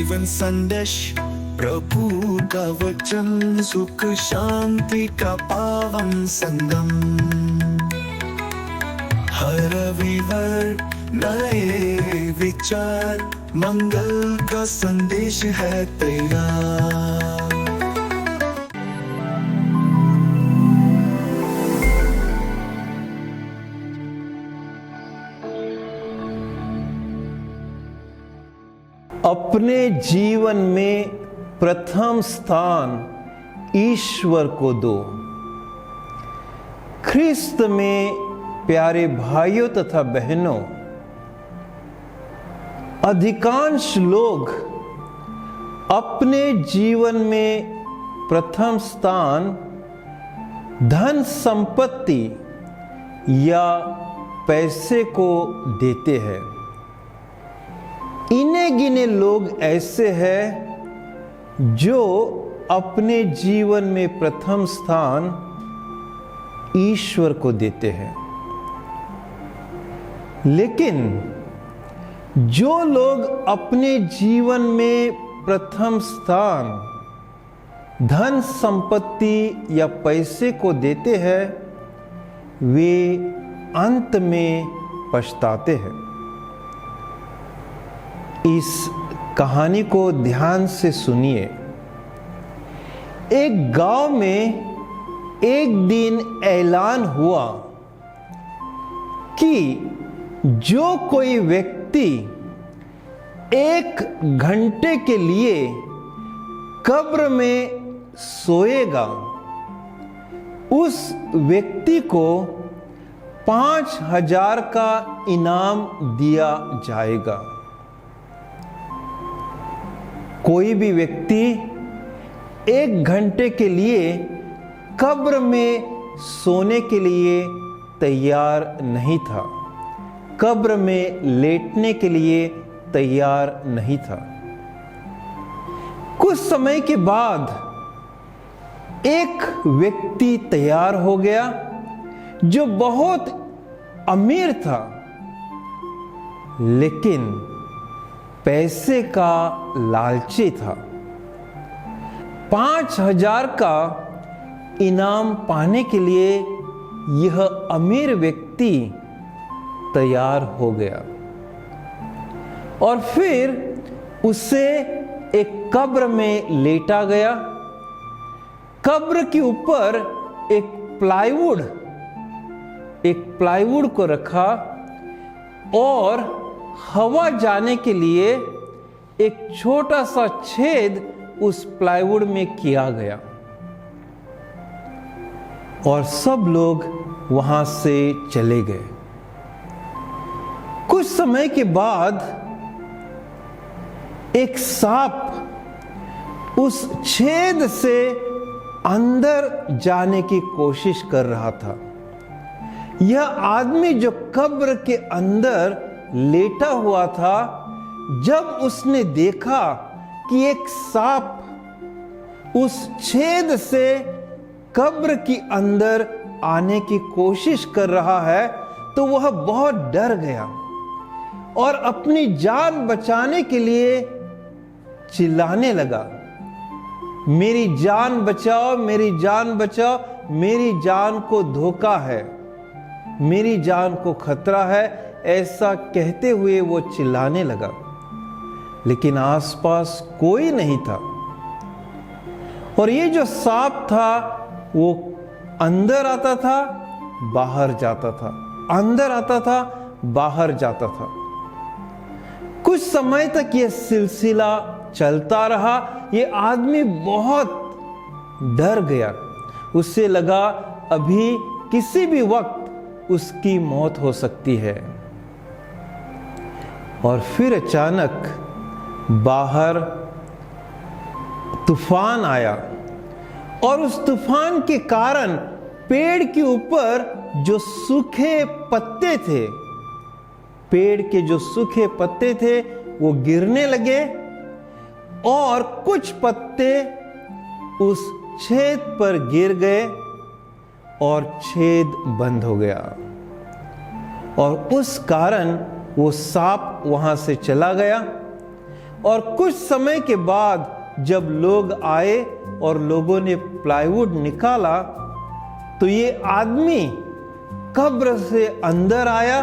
जीवन संदेश प्रभु का वचन, सुख शांति का पावन संगम। हर रविवार नए विचार, मंगल का संदेश है तैयार। अपने जीवन में प्रथम स्थान ईश्वर को दो। ख्रिस्त में प्यारे भाइयों तथा बहनों, अधिकांश लोग अपने जीवन में प्रथम स्थान धन संपत्ति या पैसे को देते हैं। इन्हें गिने लोग ऐसे हैं जो अपने जीवन में प्रथम स्थान ईश्वर को देते हैं। लेकिन जो लोग अपने जीवन में प्रथम स्थान धन संपत्ति या पैसे को देते हैं, वे अंत में पछताते हैं। इस कहानी को ध्यान से सुनिए। एक गांव में एक दिन ऐलान हुआ कि जो कोई व्यक्ति 1 घंटे के लिए कब्र में सोएगा, उस व्यक्ति को 5,000 का इनाम दिया जाएगा। कोई भी व्यक्ति 1 घंटे के लिए कब्र में सोने के लिए तैयार नहीं था, कब्र में लेटने के लिए तैयार नहीं था। कुछ समय के बाद एक व्यक्ति तैयार हो गया जो बहुत अमीर था, लेकिन पैसे का लालची था। 5,000 का इनाम पाने के लिए यह अमीर व्यक्ति तैयार हो गया और फिर उसे एक कब्र में लेटा गया। कब्र के ऊपर एक प्लाईवुड को रखा और हवा जाने के लिए एक छोटा सा छेद उस प्लाईवुड में किया गया और सब लोग वहां से चले गए। कुछ समय के बाद एक सांप उस छेद से अंदर जाने की कोशिश कर रहा था। यह आदमी जो कब्र के अंदर लेटा हुआ था, जब उसने देखा कि एक सांप उस छेद से कब्र के अंदर आने की कोशिश कर रहा है, तो वह बहुत डर गया और अपनी जान बचाने के लिए चिल्लाने लगा, मेरी जान बचाओ, मेरी जान बचाओ, मेरी जान को धोखा है, मेरी जान को खतरा है। ऐसा कहते हुए वो चिल्लाने लगा, लेकिन आसपास कोई नहीं था और ये जो सांप था वो अंदर आता था, बाहर जाता था, अंदर आता था, बाहर जाता था। कुछ समय तक ये सिलसिला चलता रहा। ये आदमी बहुत डर गया। उससे लगा अभी किसी भी वक्त उसकी मौत हो सकती है। और फिर अचानक बाहर तूफान आया और उस तूफान के कारण पेड़ के ऊपर जो सूखे पत्ते थे, पेड़ के जो सूखे पत्ते थे वो गिरने लगे और कुछ पत्ते उस छेद पर गिर गए और छेद बंद हो गया और उस कारण वो सांप वहां से चला गया और कुछ समय के बाद जब लोग आए और लोगों ने प्लाईवुड निकाला तो ये आदमी कब्र से अंदर आया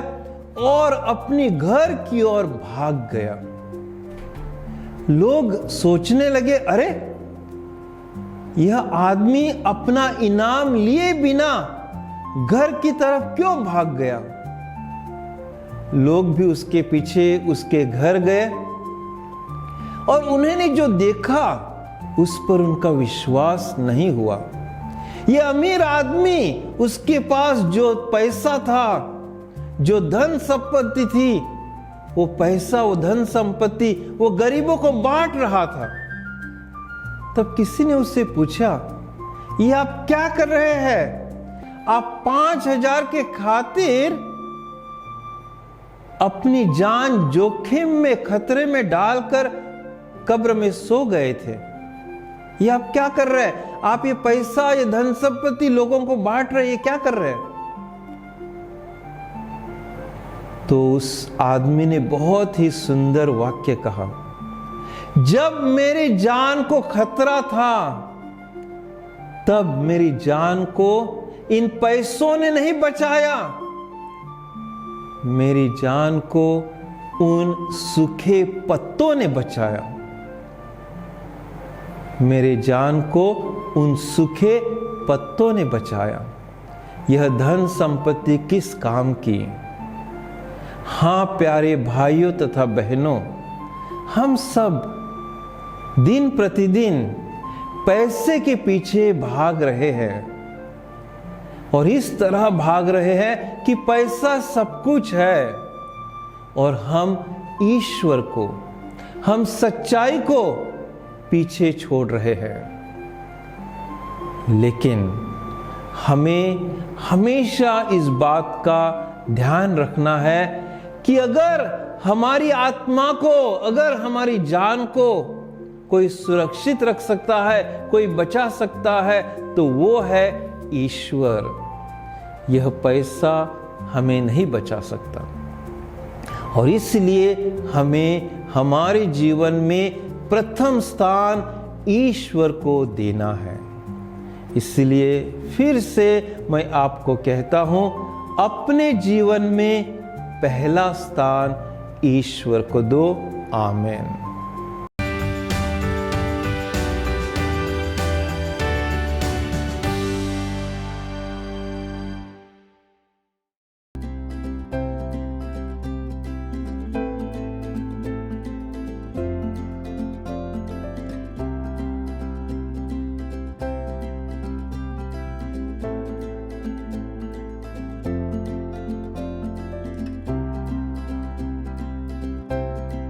और अपने घर की ओर भाग गया। लोग सोचने लगे, अरे यह आदमी अपना इनाम लिए बिना घर की तरफ क्यों भाग गया। लोग भी उसके पीछे उसके घर गए और उन्होंने जो देखा उस पर उनका विश्वास नहीं हुआ। यह अमीर आदमी, उसके पास जो पैसा था, जो धन संपत्ति थी, वो पैसा, वो धन संपत्ति वो गरीबों को बांट रहा था। तब किसी ने उससे पूछा, ये आप क्या कर रहे हैं? आप 5,000 के खातिर अपनी जान जोखिम में, खतरे में डालकर कब्र में सो गए थे। ये आप क्या कर रहे हैं? आप ये पैसा, ये धन संपत्ति लोगों को बांट रहे हैं, ये क्या कर रहे हैं? तो उस आदमी ने बहुत ही सुंदर वाक्य कहा, जब मेरी जान को खतरा था तब मेरी जान को इन पैसों ने नहीं बचाया, मेरी जान को उन सूखे पत्तों ने बचाया। मेरे जान को उन सूखे पत्तों ने बचाया। यह धन संपत्ति किस काम की? हां प्यारे भाइयों तथा बहनों, हम सब दिन प्रतिदिन पैसे के पीछे भाग रहे हैं और इस तरह भाग रहे हैं कि पैसा सब कुछ है और हम ईश्वर को, हम सच्चाई को पीछे छोड़ रहे हैं। लेकिन हमें हमेशा इस बात का ध्यान रखना है कि अगर हमारी आत्मा को, अगर हमारी जान को कोई सुरक्षित रख सकता है, कोई बचा सकता है, तो वो है ईश्वर। यह पैसा हमें नहीं बचा सकता और इसलिए हमें हमारे जीवन में प्रथम स्थान ईश्वर को देना है। इसलिए फिर से मैं आपको कहता हूं, अपने जीवन में पहला स्थान ईश्वर को दो। आमीन।